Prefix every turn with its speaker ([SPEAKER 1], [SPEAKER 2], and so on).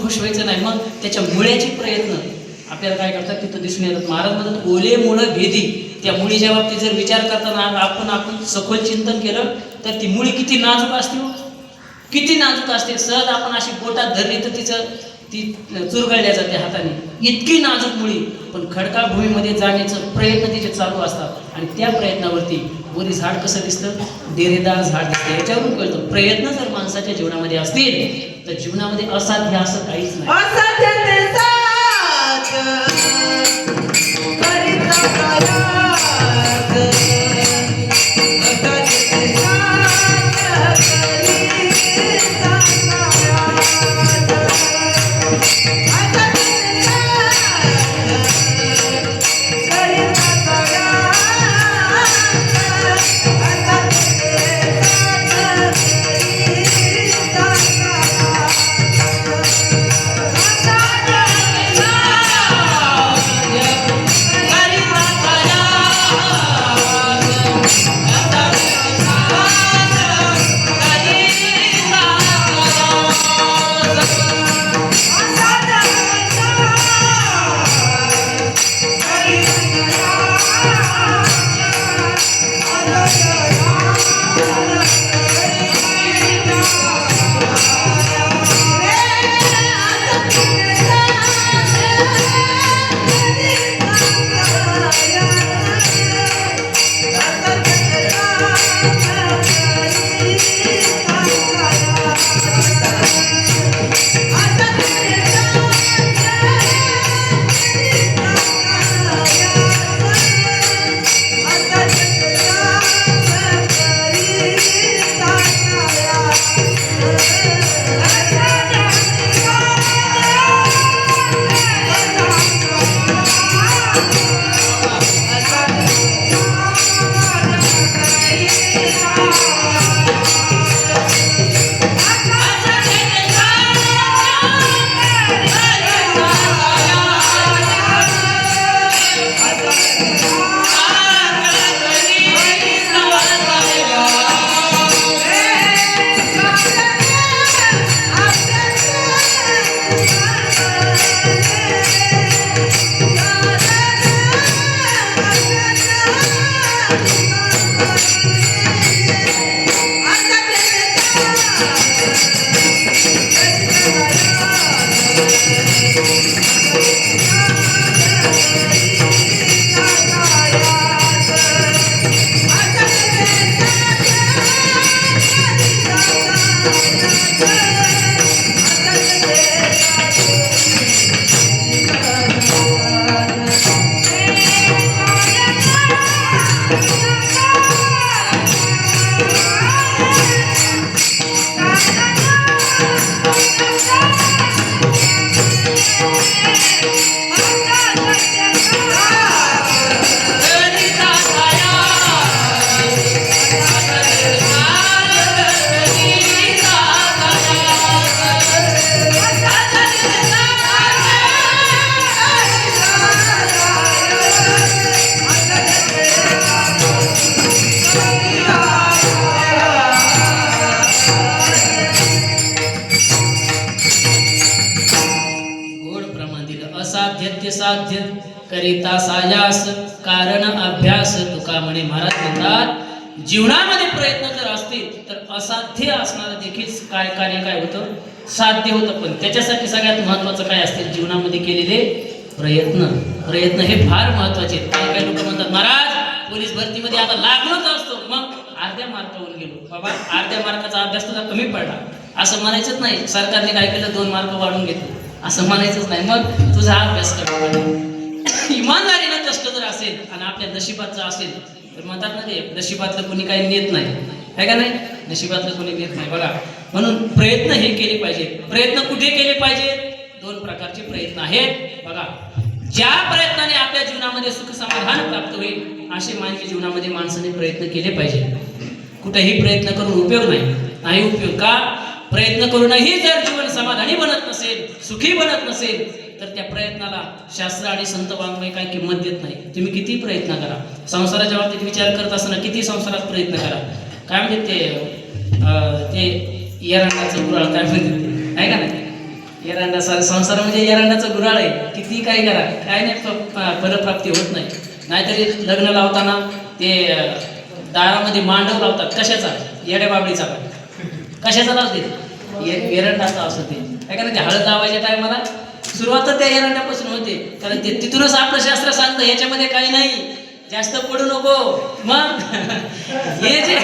[SPEAKER 1] खुश व्हायचं नाही, मग त्याच्या मुळ्याचे प्रयत्न आपल्याला काय करतात तिथं दिसून येतात. महाराज म्हणतात ओले मुळं भेदी. त्या मुळीच्या बाबतीत जर विचार करताना आपण सखोल चिंतन केलं तर ती मुळी किती नाजूक असते, किती नाजूक असते. सहज आपण अशी बोटात धरली तर ती चुरगळल्या जाते हाताने, इतकी नाजूक मुळी. पण खडकाळ भूमीमध्ये जाण्याचं प्रयत्न तिचे चालू असतात आणि त्या प्रयत्नावरती वरी झाड कसं दिसतं, डेरेदार झाड दिसतं. याच्यावरून कळतं प्रयत्न जर माणसाच्या जीवनामध्ये असतील तर जीवनामध्ये असाध्य असं काहीच नाही. साध्य करिता सायास कारण अभ्यास. तुका म्हणे महाराज म्हणतात जीवनामध्ये प्रयत्न जर असतील तर असाध्य असणारं देखील कार्य काय होतं, साध्य होतं. पण त्याच्यासाठी सगळ्यात महत्वाचं काय असते, जीवनामध्ये केलेले प्रयत्न हे फार महत्वाचे. काही लोक म्हणतात महाराज पोलीस भरतीमध्ये आता लागलोच असतो, मग अर्ध्या मार्कावरून गेलो. बाबा अर्ध्या मार्काचा अभ्यास तुझा कमी पडला असं म्हणायचंच नाही. सरकारने काय केलं, 2 मार्क वाढून घेतले असं म्हणायचंच नाही. मग तुझा अभ्यास कर. इमानदारीनं कष्ट जर असेल आणि आपल्या नशिबाचं असेल तर म्हणतात ना ते नशिबातलं कोणी काही नेत नाही, आहे का नाही, नशिबातलं कोणी नेत नाही. बघा म्हणून प्रयत्न हे केले पाहिजे. प्रयत्न कुठे केले पाहिजेत, 2 प्रकारचे प्रयत्न आहेत. बघा ज्या प्रयत्नाने आपल्या जीवनामध्ये सुख समाधान प्राप्त होईल असे मानवी जीवनामध्ये माणसाने प्रयत्न केले पाहिजे. कुठेही प्रयत्न करून उपयोग नाही उपयोग. का प्रयत्न करूनही जर जीवन समाधानी बनत नसेल, सुखी बनत नसेल तर त्या प्रयत्नाला शास्त्र आणि संत वाङ्मय काय किंमत देत नाही. तुम्ही किती प्रयत्न करा, संसाराच्या बाबतीत विचार करत असताना किती संसारात प्रयत्न करा, काय म्हणते ते एरंडाचं गुराळ काय म्हणते, आहे का नाही, एरंडा संसार म्हणजे एरंडाचं गुराळ आहे. किती काय करा, काय नाही फलप्राप्ती होत नाही. नाहीतरी लग्न लावताना ते दारामध्ये मांडव लावतात. कशाचा? येड्या बाबडीचा का? कशाचा लावते? एरंडाचा असं ते काय करा. ते हळद लावायच्या टायमाला सुरुवात त्या एरंडापासून होते. कारण ते तिथूनच आपलं शास्त्र सांगतं याच्यामध्ये काही नाही, जास्त पडू नको. मग हे जे